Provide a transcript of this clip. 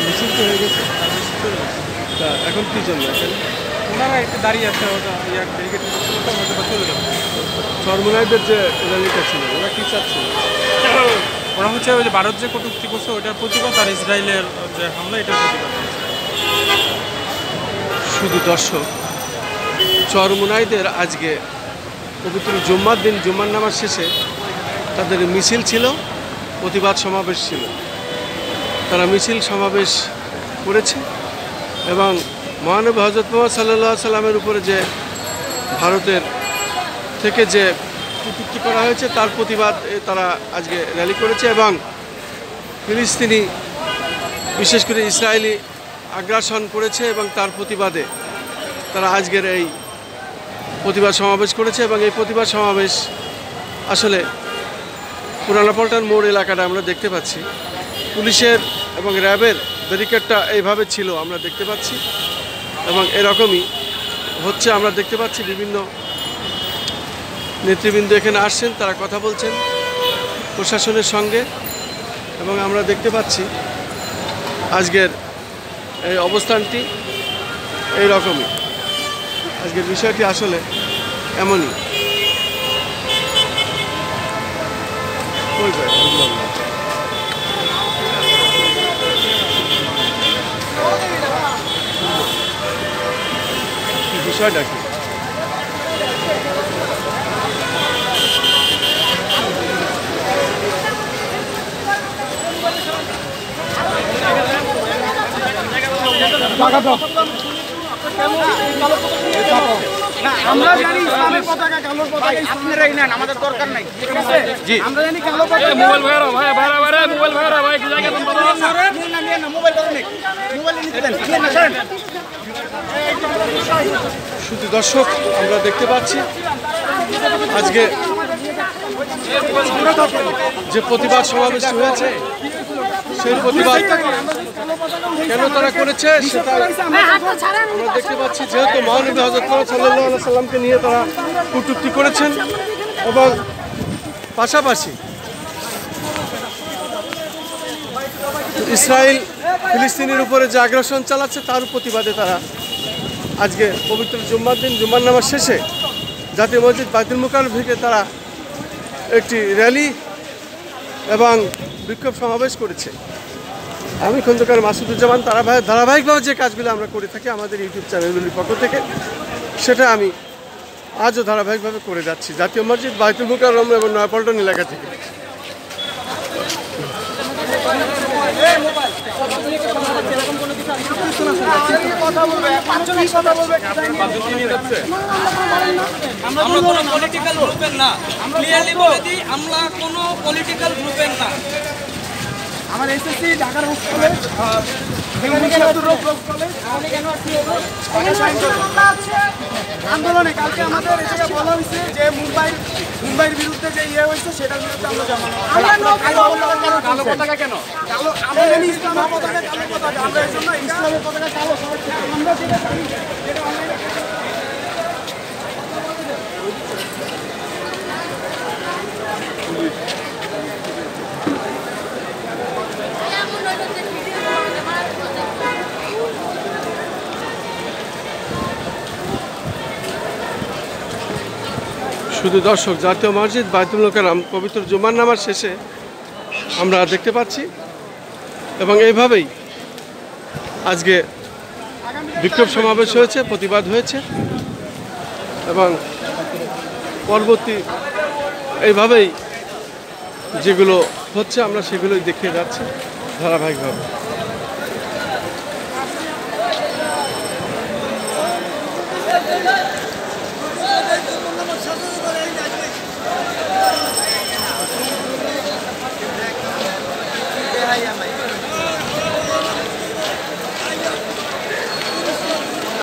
মিছিল তো হয়ে গেছে, এখন কি জন্য ওনারা একটু দাঁড়িয়ে আছে, ওটা ব্যারিকেড চলে যাবে। চরমোনাইদের যে র্যালিটা ছিল ওরা কি চাচ্ছিল? ওরা হচ্ছে ওই যে ভারত যে কটূক্তি করছে ওইটার প্রতিবাদ, আর ইসরায়েলের যে হামলা এটার প্রতিবাদ। শুধু দর্শক, চরমোনাইদের আজকে পবিত্র জুম্মার দিন জুম্মার নামাজ শেষে তাদের মিছিল ছিল, প্রতিবাদ সমাবেশ ছিল। তারা মিছিল সমাবেশ করেছে এবং মহানবী হযরত মুহাম্মদ সাল্লাল্লাহু আলাইহি সাল্লামের উপরে যে ভারতের থেকে যে কটূক্তি করা হয়েছে তার প্রতিবাদ তারা আজকে র্যালি করেছে এবং ফিলিস্তিনি বিশেষ করে ইসরায়েলি আগ্রাসন করেছে এবং তার প্রতিবাদে তারা আজকের এই প্রতিবাদ সমাবেশ করেছে। এবং এই প্রতিবাদ সমাবেশ আসলে পুরানা পল্টন মোড় এলাকাটা আমরা দেখতে পাচ্ছি, পুলিশের এবং র্যাবের ব্যারিকেডটা এইভাবে ছিল আমরা দেখতে পাচ্ছি এবং এরকমই হচ্ছে আমরা দেখতে পাচ্ছি। বিভিন্ন নেতৃবৃন্দ এখানে আসছেন, তারা কথা বলছেন প্রশাসনের সঙ্গে এবং আমরা দেখতে পাচ্ছি আজকের এই অবস্থানটি এইরকমই। আজকের বিষয়টি আসলে এমনই। বিষয়টা কি? আমরা জানি ইসলামের পতাকা কালো পতাকা আপনারাই নেন, আমাদের দরকার নাই। ঠিক আছে জি, আমরা জানি কালো পতাকা। মোবাইল ভাইরা ভাই ভাইরা মোবাইল ভাইরা ভাই কি জায়গা বন্ধ করুন না, নিয়ে না মোবাইল ধরে নেই, মোবাইল নিতে দেন, নিয়ে না সরেন। শুধু দর্শক, আমরা দেখতে পাচ্ছি আজকে যে প্রতিবাদ সমাবেশ হয়েছে সেই প্রতিবাদ কেন তারা করেছে সেটা আমরা দেখতে পাচ্ছি। যেহেতু মহানবী হযরত মুহাম্মদ সাল্লাল্লাহু আলাইহি সাল্লামকে নিয়ে তারা কটূক্তি করেছেন এবং পাশাপাশি ইসরায়েল ফিলিস্তিনের উপরে যে আগ্রাসন চালাচ্ছে তার প্রতিবাদে তারা আজকে পবিত্র জুম্মার দিন জুম্মার নামাজ শেষে জাতীয় মসজিদ বাইতুল মুকাররম থেকে তারা একটি র্যালি এবং বিক্ষোভ সমাবেশ করেছে। আমি খন্দকার মাসুদুজ্জামান ধারাবাহিকভাবে যে কাজগুলো আমরা করে থাকি আমাদের ইউটিউব চ্যানেলগুলির পক্ষ থেকে, সেটা আমি আজও ধারাবাহিকভাবে করে যাচ্ছি জাতীয় মসজিদ বাইতুল মুকাররম এবং নয়াপল্টন এলাকা থেকে। আমরা কোনো পলিটিক্যাল গ্রুপের না, ক্লিয়ারলি বলে দিই, আমরা কোনো পলিটিক্যাল গ্রুপের না। আমার এসএসসি ঢাকার হোস্টেলে আন্দোলনে কালকে আমাদের এটা বলা হয়েছে যে মুম্বাইয়ের বিরুদ্ধে যে ইয়ে হয়েছে সেটার বিরুদ্ধে আমরা জানানো। কালো পতাকা কেন? কালো আমরা জানি ইসলামের পতাকা কালো পতাকা, আমরা এই জন্য ইসলামের পতাকা কালো সবার থেকে আমরা যেটা জানি যেটা শুধু দর্শক, জাতীয় মসজিদ বাইতুল মুকাররম পবিত্র জুমার নামাজ শেষে আমরা দেখতে পাচ্ছি এবং এইভাবেই আজকে বিক্ষোভ সমাবেশ হয়েছে, প্রতিবাদ হয়েছে এবং পরবর্তী এইভাবেই যেগুলো হচ্ছে আমরা সেগুলোই দেখিয়ে যাচ্ছি ধারাবাহিকভাবে।